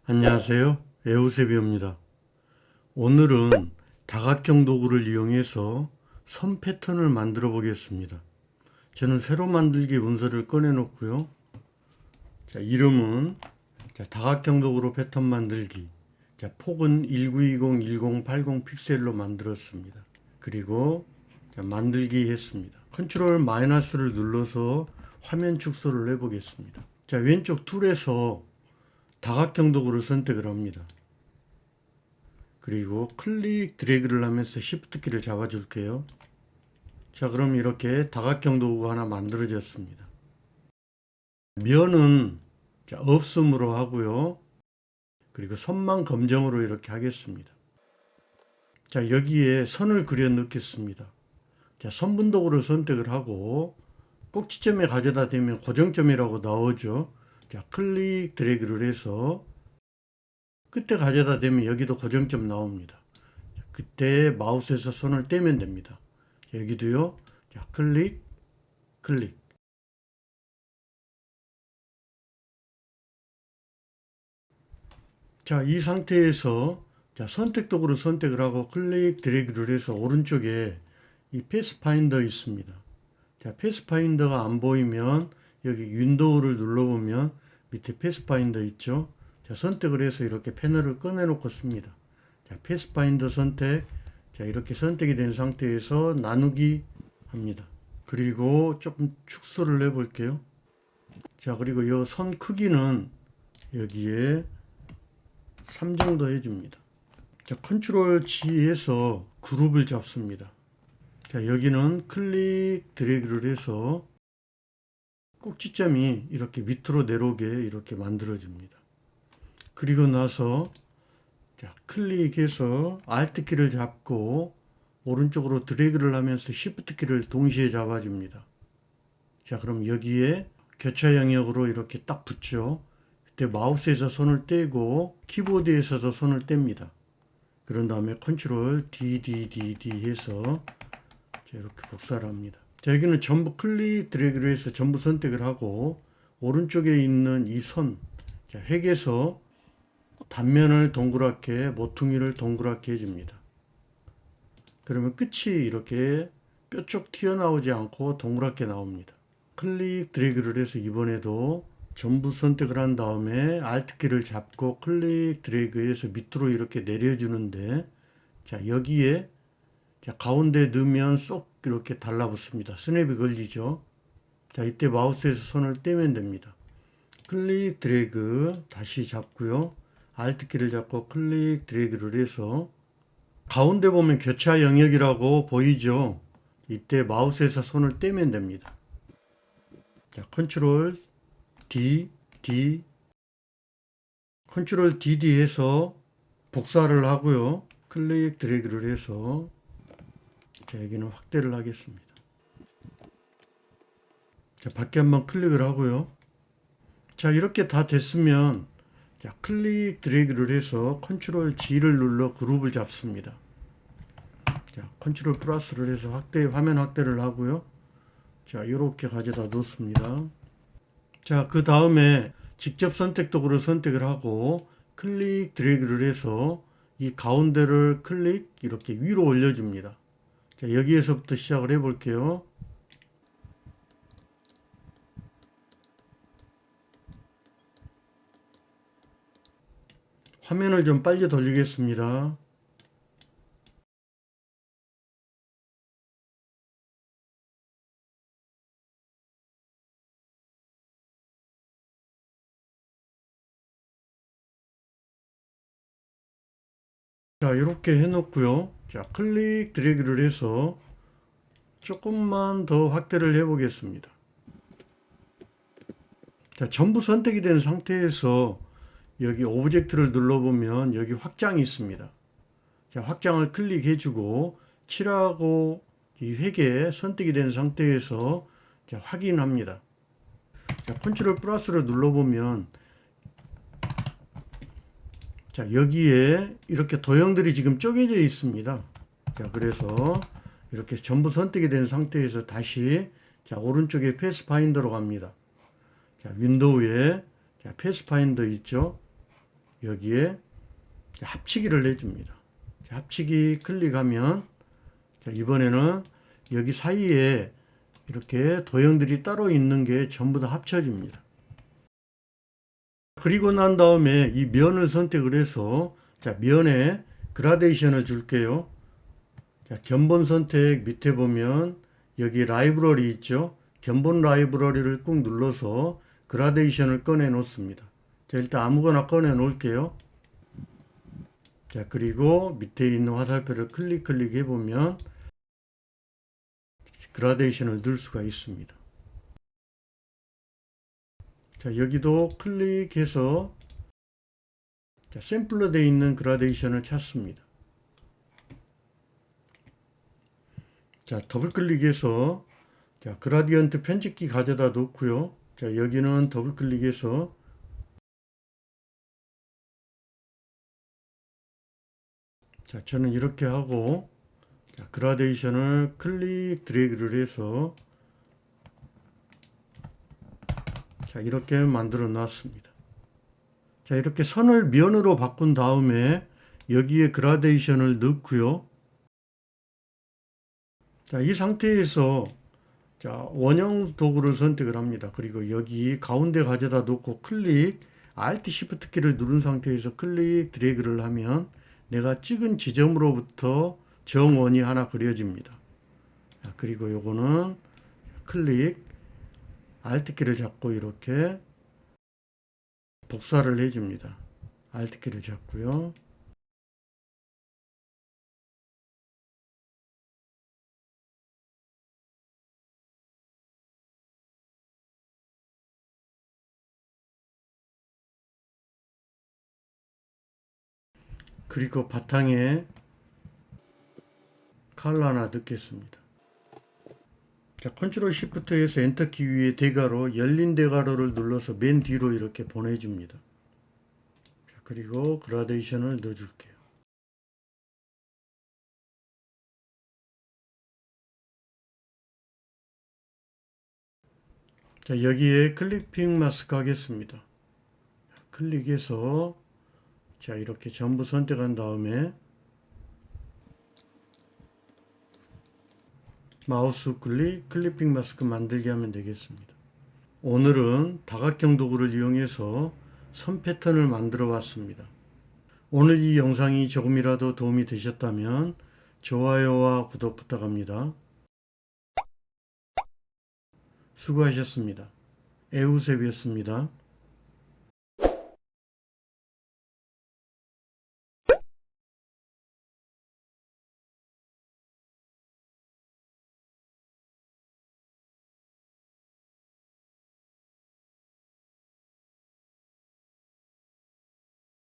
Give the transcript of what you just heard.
안녕하세요. 에우세비오입니다. 오늘은 다각형 도구를 이용해서 선 패턴을 만들어 보겠습니다. 저는 새로 만들기 문서를 꺼내 놓고요. 이름은 다각형 도구로 패턴 만들기. 폭은 1920, 1080 픽셀로 만들었습니다. 그리고 만들기 했습니다. 컨트롤 마이너스를 눌러서 화면 축소를 해 보겠습니다. 왼쪽 툴에서 다각형 도구를 선택을 합니다. 그리고 클릭 드래그를 하면서 Shift 키를 잡아 줄게요. 그럼 이렇게 다각형 도구가 하나 만들어졌습니다. 면은 없음으로 하고요. 그리고 선만 검정으로 이렇게 하겠습니다. 여기에 선을 그려 넣겠습니다. 선분 도구를 선택을 하고 꼭지점에 가져다 대면 고정점이라고 나오죠. 클릭 드래그를 해서 끝에 가져다 대면 여기도 고정점 나옵니다. 그때 마우스에서 손을 떼면 됩니다. 여기도요. 클릭. 이 상태에서 선택 도구를 선택을 하고 클릭 드래그를 해서 오른쪽에 이 패스파인더 있습니다. 패스파인더가 안 보이면 여기 윈도우를 눌러보면 밑에 패스파인더 있죠. 선택을 해서 이렇게 패널을 꺼내 놓고 씁니다. 패스파인더 선택. 이렇게 선택이 된 상태에서 나누기 합니다. 그리고 조금 축소를 해 볼게요. 그리고 이 선 크기는 여기에 3 정도 해줍니다. 컨트롤 G에서 그룹을 잡습니다. 여기는 클릭 드래그를 해서 꼭지점이 이렇게 밑으로 내려오게 이렇게 만들어줍니다. 그리고 나서 클릭해서 Alt 키를 잡고 오른쪽으로 드래그를 하면서 Shift 키를 동시에 잡아줍니다. 그럼 여기에 교차 영역으로 이렇게 딱 붙죠. 그때 마우스에서 손을 떼고 키보드에서도 손을 뗍니다. 그런 다음에 컨트롤 D 해서 이렇게 복사를 합니다. 여기는 전부 클릭 드래그를 해서 전부 선택을 하고 오른쪽에 있는 이 선, 획에서 단면을 동그랗게, 모퉁이를 동그랗게 해줍니다. 그러면 끝이 이렇게 뾰족 튀어나오지 않고 동그랗게 나옵니다. 클릭 드래그를 해서 이번에도 전부 선택을 한 다음에 Alt 키를 잡고 클릭 드래그해서 밑으로 이렇게 내려주는데 여기에 가운데 넣으면 쏙 이렇게 달라붙습니다. 스냅이 걸리죠. 이때 마우스에서 손을 떼면 됩니다. 클릭 드래그 다시 잡고요. Alt 키를 잡고 클릭 드래그를 해서 가운데 보면 교차 영역이라고 보이죠. 이때 마우스에서 손을 떼면 됩니다. 컨트롤 D 컨트롤 DD 해서 복사를 하고요. 클릭 드래그를 해서 여기는 확대를 하겠습니다. 밖에 한번 클릭을 하고요. 이렇게 다 됐으면 클릭 드래그를 해서 컨트롤 G를 눌러 그룹을 잡습니다. 컨트롤 플러스를 해서 화면 확대를 하고요. 이렇게 가져다 놓습니다. 그 다음에 직접 선택 도구를 선택을 하고 클릭 드래그를 해서 이 가운데를 클릭 이렇게 위로 올려줍니다. 여기에서부터 시작을 해 볼게요. 화면을 좀 빨리 돌리겠습니다. 이렇게 해놓고요. 클릭 드래그를 해서 조금만 더 확대를 해 보겠습니다. 전부 선택이 된 상태에서 여기 오브젝트를 눌러보면 여기 확장이 있습니다. 확장을 클릭해 주고 칠하고 이 획에 선택이 된 상태에서 확인합니다. 컨트롤 플러스를 눌러보면 여기에 이렇게 도형들이 지금 쪼개져 있습니다. 그래서 이렇게 전부 선택이 된 상태에서 다시 오른쪽에 패스파인더로 갑니다. 윈도우에 패스파인더 있죠. 여기에 합치기를 해줍니다. 합치기 클릭하면 이번에는 여기 사이에 이렇게 도형들이 따로 있는 게 전부 다 합쳐집니다. 그리고 난 다음에 이 면을 선택을 해서 면에 그라데이션을 줄게요. 견본 선택 밑에 보면 여기 라이브러리 있죠. 견본 라이브러리를 꾹 눌러서 그라데이션을 꺼내 놓습니다. 일단 아무거나 꺼내 놓을게요. 그리고 밑에 있는 화살표를 클릭해 보면 그라데이션을 넣을 수가 있습니다. 여기도 클릭해서 샘플로 되어 있는 그라데이션을 찾습니다. 더블 클릭해서 그라디언트 편집기 가져다 놓고요. 여기는 더블 클릭해서 저는 이렇게 하고 그라데이션을 클릭 드래그를 해서 이렇게 만들어 놨습니다. 이렇게 선을 면으로 바꾼 다음에 여기에 그라데이션을 넣고요. 이 상태에서 원형 도구를 선택을 합니다. 그리고 여기 가운데 가져다 놓고 클릭 Alt Shift 키를 누른 상태에서 클릭 드래그를 하면 내가 찍은 지점으로부터 정원이 하나 그려집니다. 그리고 요거는 클릭 Alt 키를 잡고 이렇게 복사를 해줍니다. Alt 키를 잡고요. 그리고 바탕에 컬러 하나 넣겠습니다. 컨트롤 시프트에서 엔터 키 위에 대괄호, 열린 대괄호를 눌러서 맨 뒤로 이렇게 보내줍니다. 그리고 그라데이션을 넣어줄게요. 여기에 클릭핑 마스크 하겠습니다. 클릭해서 이렇게 전부 선택한 다음에 마우스 클릭, 클리핑 마스크 만들기 하면 되겠습니다. 오늘은 다각형 도구를 이용해서 선 패턴을 만들어 봤습니다. 오늘 이 영상이 조금이라도 도움이 되셨다면 좋아요와 구독 부탁합니다. 수고하셨습니다. 에우셉이었습니다.